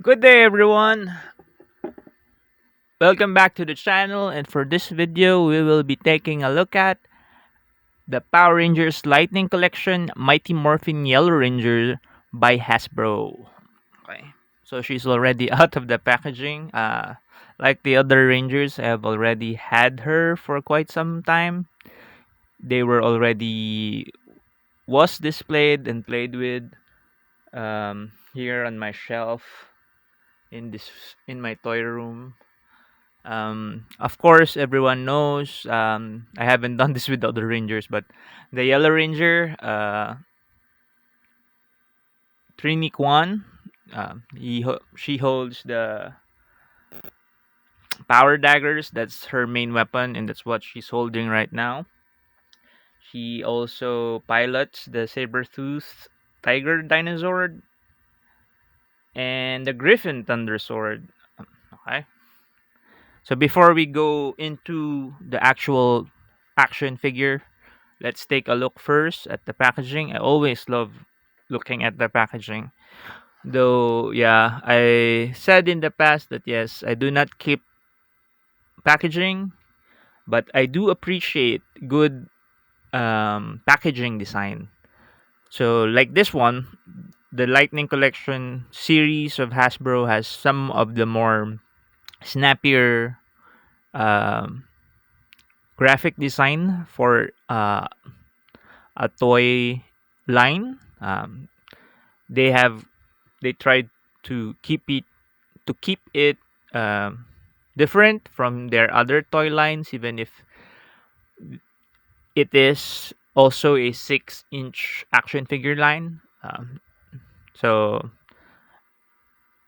Good day, everyone. Welcome back to the channel, and for this video, we will be taking a look at the Power Rangers Lightning Collection Mighty Morphin Yellow Ranger by Hasbro. Okay, so she's already out of the packaging. Like the other Rangers, I have already had her for quite some time. They were already was displayed and played with here on my shelf in my toy room. Of course, everyone knows I haven't done this with other Rangers, but the Yellow Ranger, Trini Kwan, she holds the power daggers. That's her main weapon, and that's what she's holding right now. She also pilots the saber-toothed tiger dinosaur and the Griffin Thunder Sword. Okay. So before we go into the actual action figure, let's take a look first at the packaging. I always love looking at the packaging. Though, yeah, I said in the past that yes, I do not keep packaging, but I do appreciate good packaging design. So, like this one, the Lightning Collection series of Hasbro has some of the more snappier um, graphic design for a toy line. They have they tried to keep it um, different from their other toy lines, even if it is also a 6-inch action figure line. So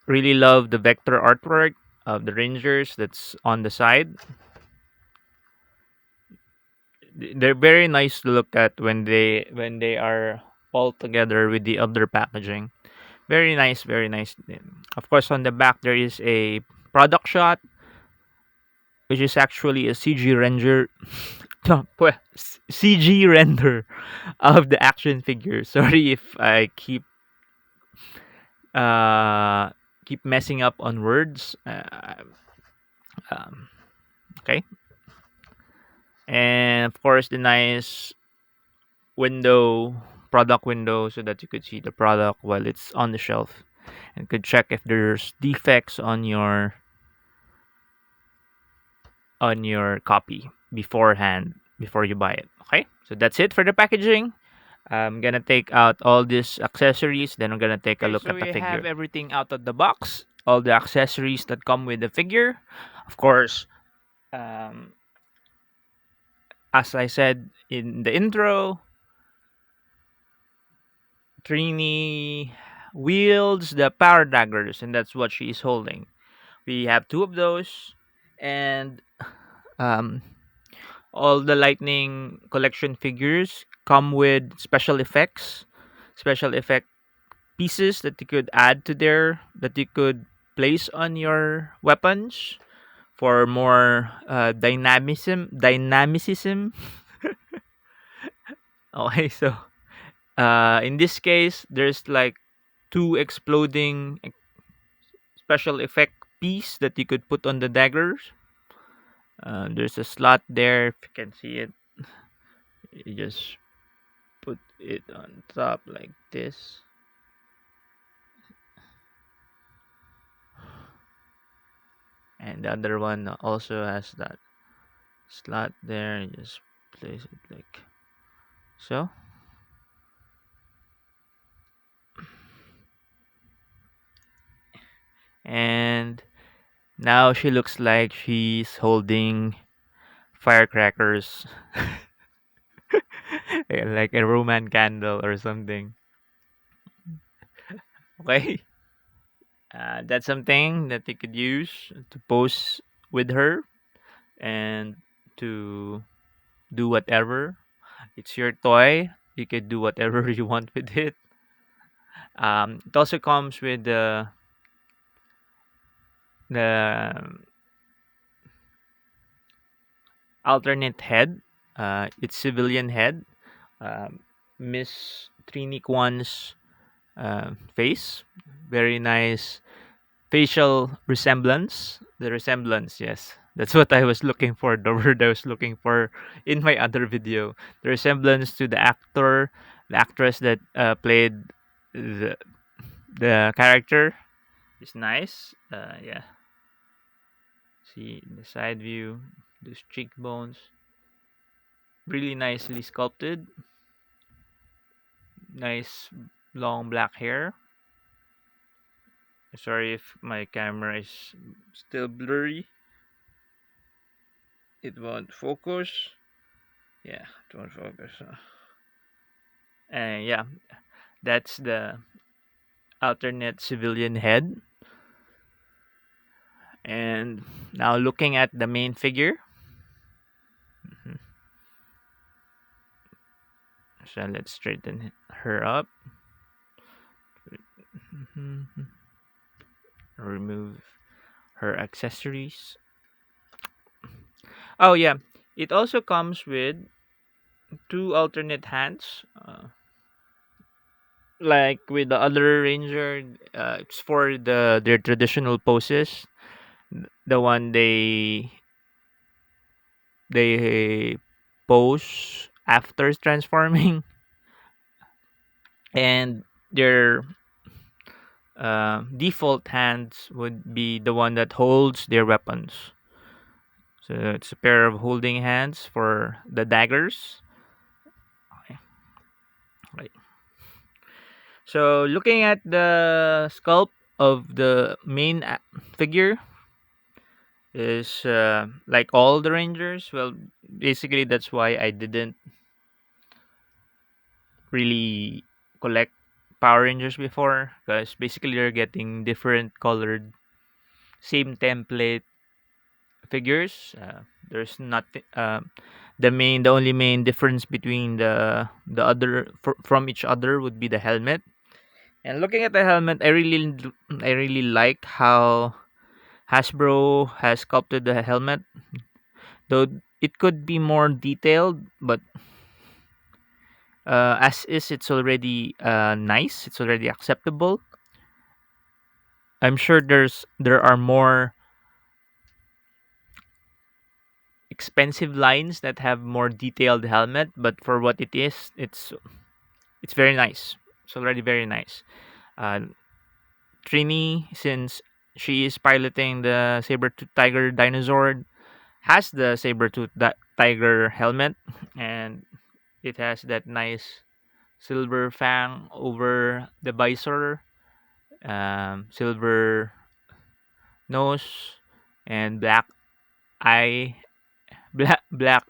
really love the vector artwork of the Rangers that's on the side. They're very nice to look at when they are all together with the other packaging. Very nice, very nice. Of course, on the back there is a product shot, which is actually a CG render, CG render of the action figure. Sorry if I uh keep messing up on words. Um, okay, and of course the nice window, product window, so that you could see the product while it's on the shelf, and could check if there's defects on your copy beforehand before you buy it. Okay, so that's it for the packaging. I'm gonna take out all these accessories, then I'm gonna take a Okay, look so at the we have figure. everything out of the box. All the accessories that come with the figure. Of course, um, as I said in the intro, Trini wields the power daggers, and that's what she is holding. We have two of those, and um, all the Lightning collection figures come with special effect pieces that you could add to there that you could place on your weapons for more dynamicism. Okay, so in this case there's like two exploding special effect piece that you could put on the daggers. There's a slot there, if you can see it. You just put it on top like this, and the other one also has that slot there. You just place it like so. And now she looks like she's holding firecrackers, like a Roman candle or something. Okay, that's something that you could use to pose with her and to do whatever. It's your toy. You could do whatever you want with it. It also comes with the alternate head. It's civilian head. Um, Miss Trini Kwan's face. Very nice facial resemblance. The resemblance, yes. That's what I was looking for, the word I was looking for in my other video. The resemblance to the actress that played the, the character is nice. Yeah. See the side view, those cheekbones, really nicely sculpted. Nice long black hair. Sorry if my camera is still blurry. It won't focus. Yeah, it won't focus. And yeah, that's the alternate civilian head. And now looking at the main figure. Mhm. So let's straighten her up. Mhm. Remove her accessories. Oh yeah, it also comes with two alternate hands. Like with the other ranger, it's for their traditional poses. The one they pose after transforming, and their default hands would be the one that holds their weapons. So it's a pair of holding hands for the daggers. Okay, right. So looking at the sculpt of the figure is like all the rangers. Well, basically that's why I didn't really collect Power Rangers before, because basically you're getting different colored, same template figures. There's nothing. The only main difference between from each other would be the helmet. And looking at the helmet, I really like how Hasbro has sculpted the helmet. Though it could be more detailed, but as is, it's already nice. It's already acceptable. I'm sure there are more expensive lines that have more detailed helmet, but for what it is, it's very nice. It's already very nice. Uh, Trini, since she is piloting the saber-tooth tiger dinosaur, has the tiger helmet, and it has that nice silver fang over the visor, silver nose, and black eye, black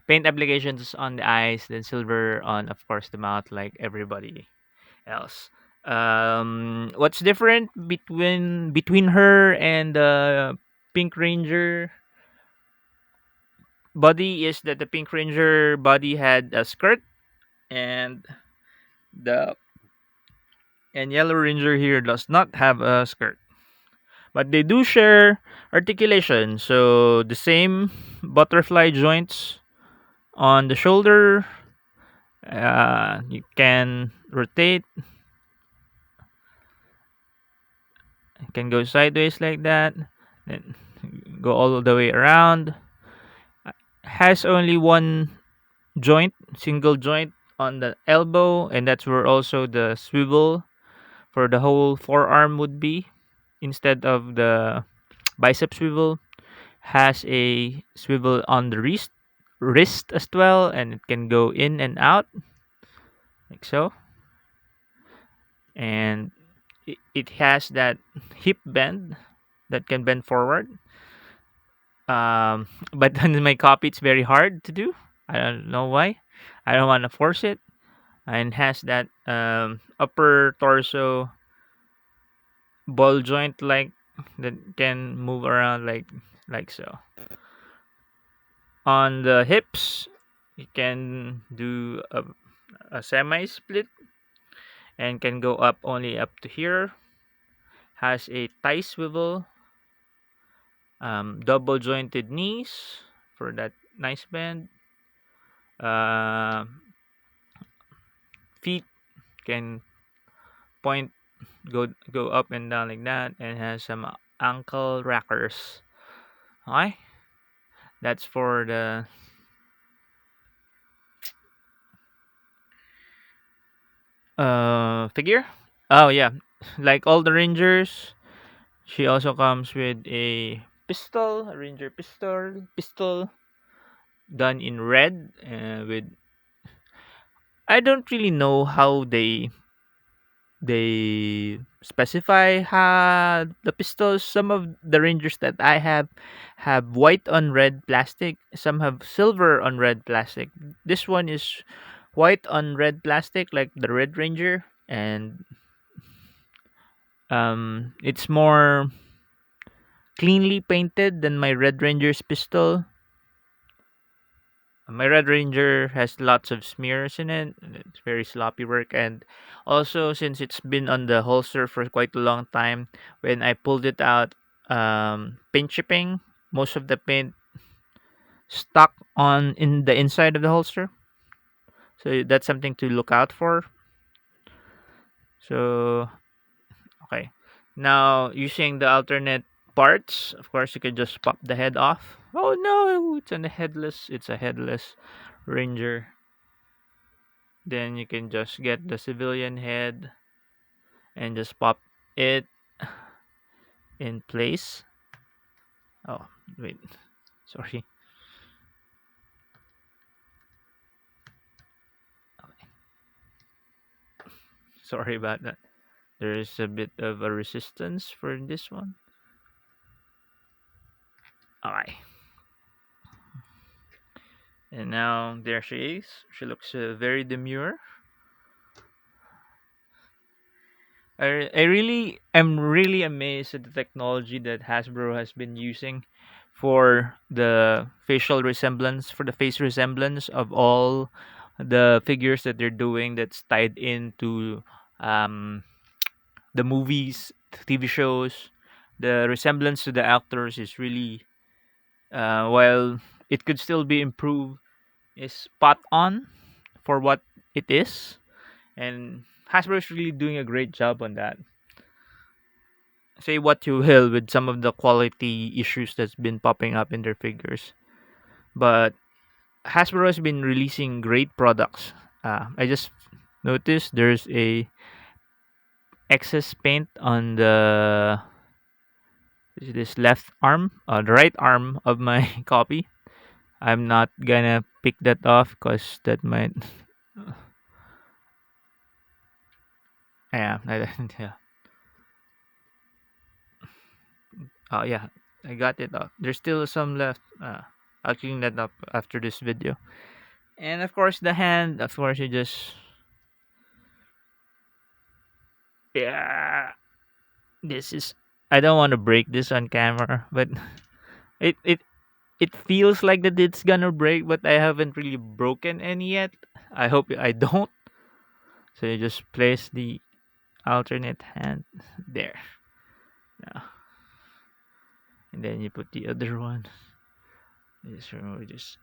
paint applications on the eyes, then silver on, of course, the mouth, like everybody else. What's different between her and the Pink Ranger body is that the Pink Ranger body had a skirt, and the Yellow Ranger here does not have a skirt. But they do share articulation, so the same butterfly joints on the shoulder. You can rotate, can go sideways like that, then go all the way around. Has only one single joint on the elbow, and that's where also the swivel for the whole forearm would be. Instead of the bicep swivel, has a swivel on the wrist as well, and it can go in and out like so. And it has that hip bend that can bend forward. But on my copy, it's very hard to do. I don't know why. I don't want to force it. And has that upper torso ball joint like that can move around like so. On the hips, you can do a semi split and can go up only up to here. Has a thigh swivel, double jointed knees for that nice bend. Uh, Feet can point go up and down like that, and has some ankle rackers. Okay, that's for the figure. Oh yeah, like all the rangers, she also comes with a pistol, a ranger pistol done in red, with I don't really know how they specify the pistols. Some of the rangers that I have white on red plastic, some have silver on red plastic. This one is white on red plastic like the red ranger, and it's more cleanly painted than my red ranger's pistol. My Red Ranger has lots of smears in it. And it's very sloppy work, and also since it's been on the holster for quite a long time, when I pulled it out, paint chipping, most of the paint stuck on in the inside of the holster. So that's something to look out for. So okay, now using the alternate parts, of course you could just pop the head off. Oh no, it's a headless Ranger. Then you can just get the civilian head and just pop it in place. Oh, wait. Sorry. Sorry about that. There is a bit of a resistance for this one. Alright. And now there she is. She looks very demure. I'm really amazed at the technology that Hasbro has been using for the facial resemblance, for the face resemblance of all the figures that they're doing that's tied into um, the movies, TV shows. The resemblance to the actors is really, while it could still be improved, is spot on for what it is. And Hasbro is really doing a great job on that. Say what you will with some of the quality issues that's been popping up in their figures, but Hasbro has been releasing great products. I just noticed there's a excess paint on this left arm, the right arm of my copy. I'm not gonna pick that off because that might. Yeah, yeah. Oh yeah, I got it off. There's still some left. I'll clean that up after this video. And of course, the hand. Of course, you just yeah. This is. I don't want to break this on camera, but it it it feels like that it's gonna break, but I haven't really broken any yet. I hope I don't. So you just place the alternate hand there, yeah. And then you put the other one. Just remember, just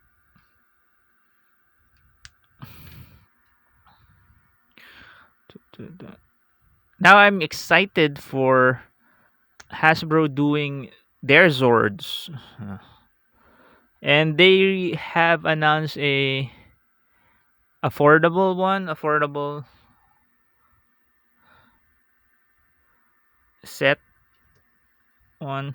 now I'm excited for Hasbro doing their Zords. And they have announced a affordable set one.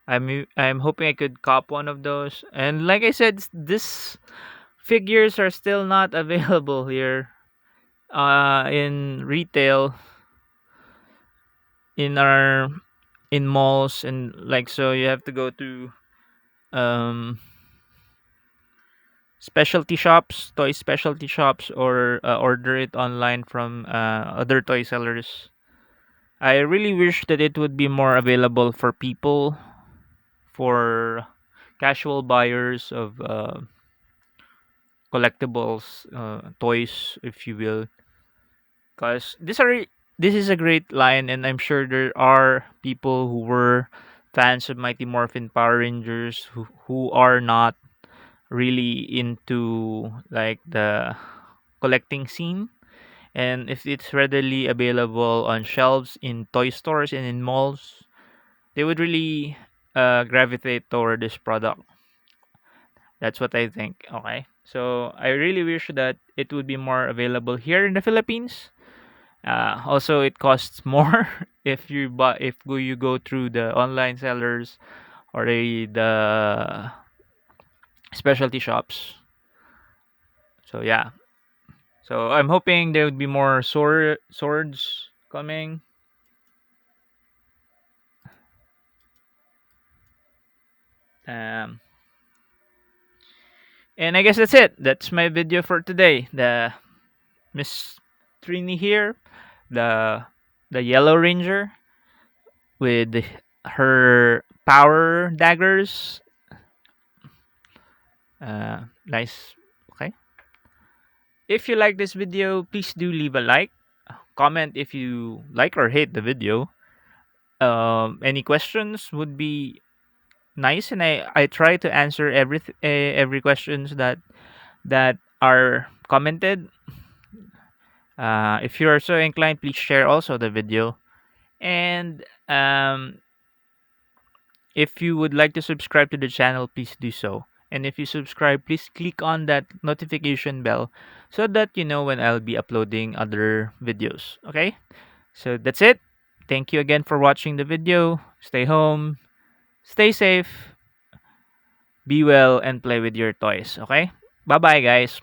I'm hoping I could cop one of those. And like I said, this figures are still not available here in retail, in our in malls, and like, so you have to go to um specialty shops, toy specialty shops, or order it online from other toy sellers. I really wish that it would be more available for people, for casual buyers of collectibles, toys, if you will, because this is a great line, and I'm sure there are people who were fans of Mighty Morphin Power Rangers who are not really into like the collecting scene, And if it's readily available on shelves in toy stores and in malls, they would really gravitate toward this product. That's what I think. Okay. So I really wish that it would be more available here in the Philippines. Also, it costs more if you go through the online sellers or the specialty shops. So yeah. So I'm hoping there would be more swords coming. Um, and I guess that's it. That's my video for today. The Miss Trini here, the Yellow Ranger with her power daggers. Nice. Okay. If you like this video, please do leave a like. Comment if you like or hate the video. Any questions would be nice, and I try to answer every questions that are commented. If you are so inclined, please share also the video. And if you would like to subscribe to the channel, please do so. And if you subscribe, please click on that notification bell so that you know when I'll be uploading other videos. Okay? So that's it. Thank you again for watching the video. Stay home, stay safe, be well, and play with your toys. Okay? Bye bye, guys.